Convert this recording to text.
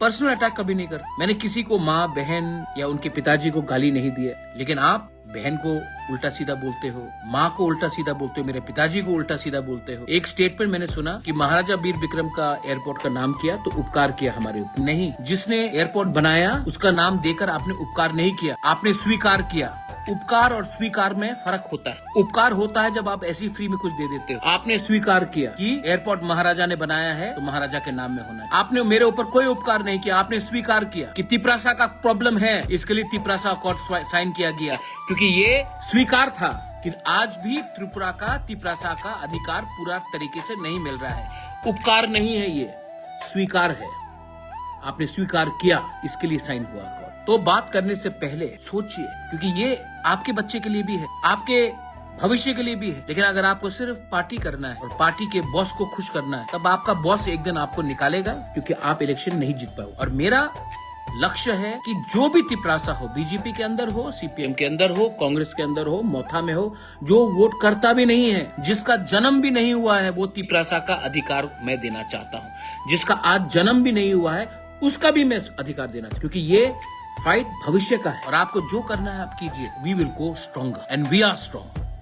Personal attack कभी नहीं कर। मैंने किसी को माँ बहन या उनके पिताजी को गाली नहीं दी है, लेकिन आप बहन को उल्टा सीधा बोलते हो, माँ को उल्टा सीधा बोलते हो, मेरे पिताजी को उल्टा सीधा बोलते हो। एक स्टेटमेंट मैंने सुना कि महाराजा वीर विक्रम का एयरपोर्ट का नाम किया तो उपकार किया हमारे ऊपर। नहीं, जिसने एयरपोर्ट बनाया उसका नाम देकर आपने उपकार नहीं किया, आपने स्वीकार किया। उपकार और स्वीकार में फर्क होता है। उपकार होता है जब आप ऐसी फ्री में कुछ दे देते हो। आपने स्वीकार किया कि एयरपोर्ट महाराजा ने बनाया है तो महाराजा के नाम में होना है। आपने मेरे ऊपर कोई उपकार नहीं किया, आपने स्वीकार किया कि तिपरासा का प्रॉब्लम है, इसके लिए तिपरासा अकॉर्ड साइन किया गया, क्योंकि ये स्वीकार था कि आज भी त्रिपुरा का तिपरासा का अधिकार पूरा तरीके से नहीं मिल रहा है। उपकार नहीं है, ये स्वीकार है। आपने स्वीकार किया, इसके लिए साइन हुआ। तो बात करने से पहले सोचिए, क्योंकि ये आपके बच्चे के लिए भी है, आपके भविष्य के लिए भी है। लेकिन अगर आपको सिर्फ पार्टी करना है और पार्टी के बॉस को खुश करना है, तब आपका बॉस एक दिन आपको निकालेगा, क्योंकि आप इलेक्शन नहीं जीत पाओ। और मेरा लक्ष्य है कि जो भी तिपरासा हो, बीजेपी के अंदर हो, सीपीएम के अंदर हो, कांग्रेस के अंदर हो, मोथा में हो, जो वोट करता भी नहीं है, जिसका जन्म भी नहीं हुआ है, वो तिपरासा का अधिकार मैं देना चाहता हूँ। जिसका आज जन्म भी नहीं हुआ है, उसका भी मैं अधिकार देना चाहता हूँ, क्योंकि ये फाइट भविष्य का है। और आपको जो करना है आप कीजिए। We will go stronger and we are strong.